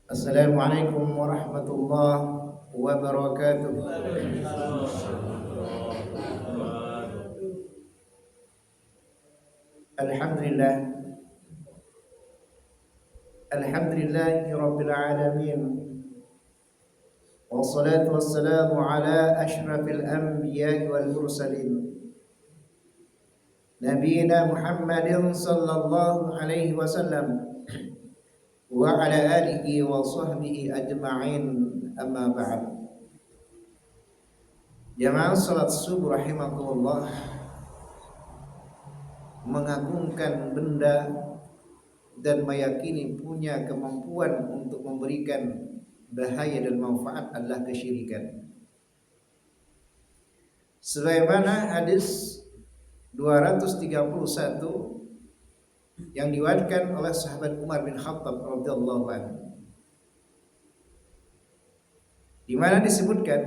Assalamualaikum warahmatullahi wabarakatuh. Alhamdulillah, alhamdulillahi rabbil alamin. Wassalatu wassalamu ala ashrafil anbiya'i wal mursalin. Nabiyyina Muhammadin sallallahu alaihi wasallam wa ala alihi wa sahbihi ajma'in, amma ba'd. Jamaah salat subuh rahimakumullah, mengagungkan benda dan meyakini punya kemampuan untuk memberikan bahaya dan manfaat adalah kesyirikan. Sebagaimana hadis 231 yang diriwayatkan oleh sahabat Umar bin Khattab radhiyallahu anhu, di mana disebutkan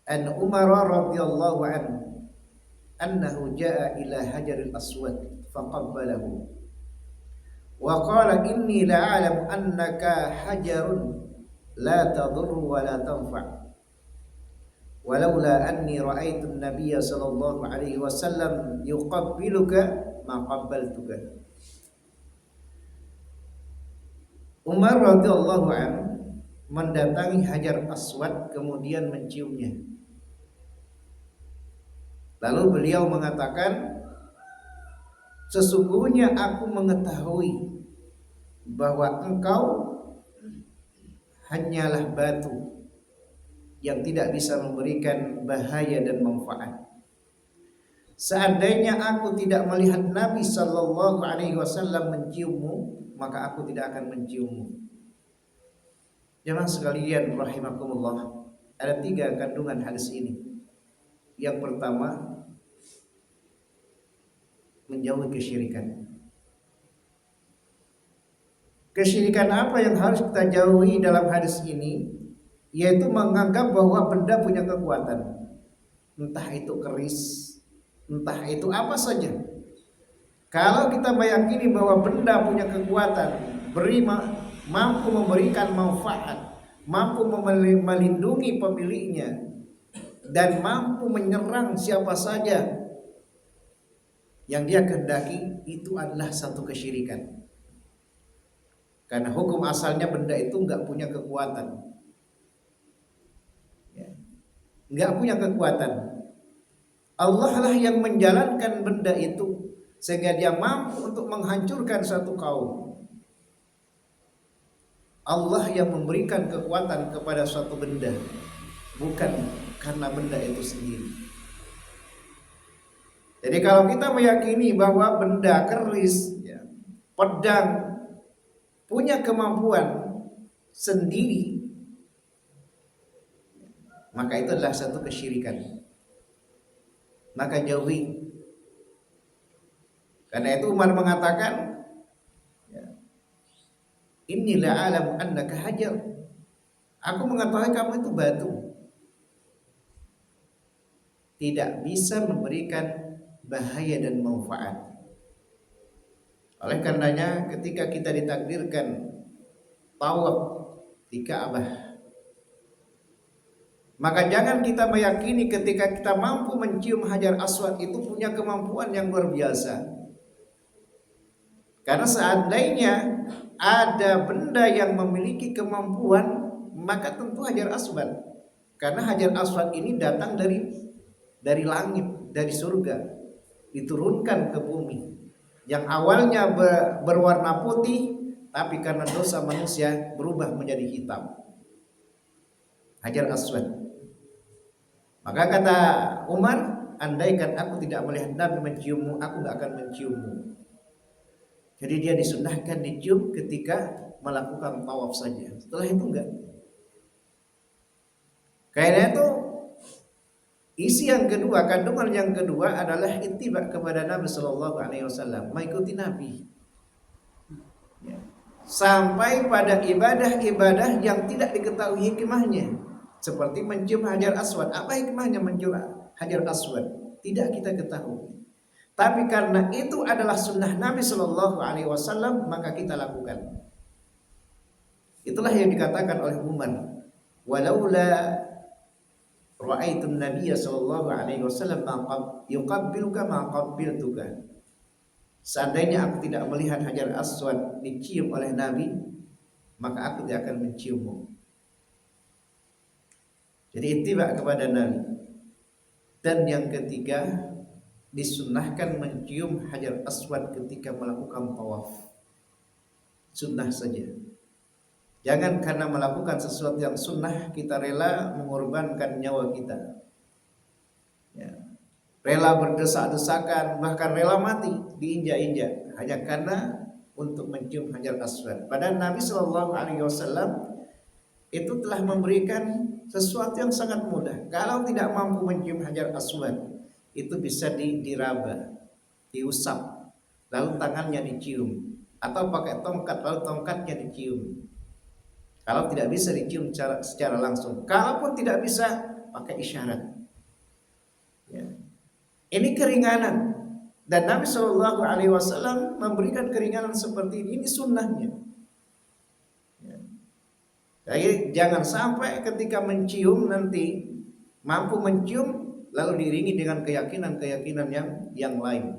an Umar radhiyallahu anhu annahu jaa ila hajaril aswad faqabbalahu wa qala inni la'alamu annaka hajarun la tadurru wa la tanfa' walaula anni ra'aitu an-nabiyya sallallahu alaihi wasallam yuqabbiluka ma qabbaltuka. Umar radhiyallahu anhu mendatangi Hajar Aswad kemudian menciumnya. Lalu beliau mengatakan, sesungguhnya aku mengetahui bahwa engkau hanyalah batu yang tidak bisa memberikan bahaya dan manfaat. Seandainya aku tidak melihat Nabi sallallahu alaihi wasallam menciummu, maka aku tidak akan menciummu. Jemaah sekalian rahimakumullah, ada 3 kandungan hadis ini. Yang pertama, menjauhi kesyirikan. Kesyirikan apa yang harus kita jauhi dalam hadis ini? Yaitu menganggap bahwa benda punya kekuatan, entah itu keris, entah itu apa saja. Kalau kita meyakini bahwa benda punya kekuatan, mampu memberikan manfaat, mampu melindungi pemiliknya, dan mampu menyerang siapa saja yang dia kehendaki, itu adalah satu kesyirikan. Karena hukum asalnya benda itu enggak punya kekuatan, enggak punya kekuatan. Allah lah yang menjalankan benda itu sehingga dia mampu untuk menghancurkan satu kaum. Allah yang memberikan kekuatan kepada suatu benda, bukan karena benda itu sendiri. Jadi kalau kita meyakini bahwa benda keris, pedang punya kemampuan sendiri, maka itu adalah satu kesyirikan. Maka jauhi. Karena itu Umar mengatakan, inni la'alamu annaka hajar. Aku mengetahui kamu itu batu, tidak bisa memberikan bahaya dan manfaat. Oleh karenanya ketika kita ditakdirkan tawaf di Ka'bah, maka jangan kita meyakini ketika kita mampu mencium Hajar Aswad itu punya kemampuan yang luar biasa. Karena seandainya ada benda yang memiliki kemampuan, maka tentu Hajar Aswad. Karena Hajar Aswad ini datang dari langit, dari surga, diturunkan ke bumi. Yang awalnya berwarna putih, tapi karena dosa manusia berubah menjadi hitam. Hajar Aswad. Maka kata Umar, andaikan aku tidak melihat Nabi menciummu, aku gak akan menciummu. Jadi dia disunnahkan dicium ketika melakukan tawaf saja. Setelah itu enggak. Karena itu isi yang kedua, kandungan yang kedua adalah ittiba kepada Nabi sallallahu alaihi wasallam, mengikuti Nabi. Sampai pada ibadah-ibadah yang tidak diketahui hikmahnya. Seperti mencium Hajar Aswad. Apa hikmahnya mencium Hajar Aswad? Tidak kita ketahui. Tapi karena itu adalah sunnah Nabi Shallallahu Alaihi Wasallam, maka kita lakukan. Itulah yang dikatakan oleh Umar, walaula ra'aitun nabiyya sallallahu alaihi wasallam yuqabbiluka ma qabbiltuka. Seandainya aku tidak melihat Hajar Aswad dicium oleh Nabi, maka aku tidak akan menciummu. Jadi ittiba kepada Nabi. Dan yang ketiga, disunnahkan mencium Hajar Aswad ketika melakukan tawaf. Sunnah saja. Jangan karena melakukan sesuatu yang sunnah kita rela mengorbankan nyawa kita. Ya. Rela berdesak-desakan, bahkan rela mati diinjak-injak hanya karena untuk mencium Hajar Aswad. Padahal Nabi Shallallahu Alaihi Wasallam itu telah memberikan sesuatu yang sangat mudah. Kalau tidak mampu mencium Hajar Aswad, itu bisa diraba, diusap, lalu tangannya dicium, atau pakai tongkat, lalu tongkatnya dicium. Kalau tidak bisa dicium secara langsung, kalaupun tidak bisa, pakai isyarat. Ya. Ini keringanan, dan Nabi Shallallahu Alaihi Wasallam memberikan keringanan seperti ini. Ini sunnahnya. Ya. Jadi jangan sampai ketika mencium nanti mampu mencium lalu diiringi dengan keyakinan-keyakinan yang lain.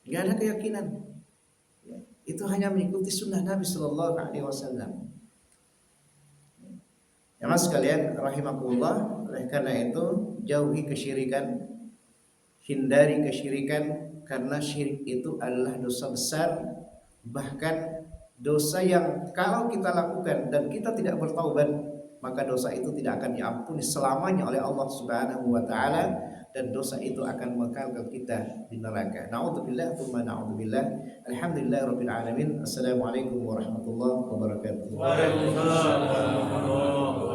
Tidak ada keyakinan. Ya. Itu hanya mengikuti sunnah Nabi Shallallahu Alaihi Wasallam. Ya mas sekalian rahimakumullah, oleh karena itu jauhi kesyirikan, hindari kesyirikan, karena syirik itu adalah dosa besar, bahkan dosa yang kalau kita lakukan dan kita tidak bertaubat, maka dosa itu tidak akan diampuni selamanya oleh Allah Subhanahu wa taala, dan dosa itu akan mengekalkan kita di neraka. Nauzubillah tsumma naudzubillah. Alhamdulillahirabbil alamin. Assalamualaikum warahmatullahi wabarakatuh. Waalaikumsalam warahmatullahi wabarakatuh.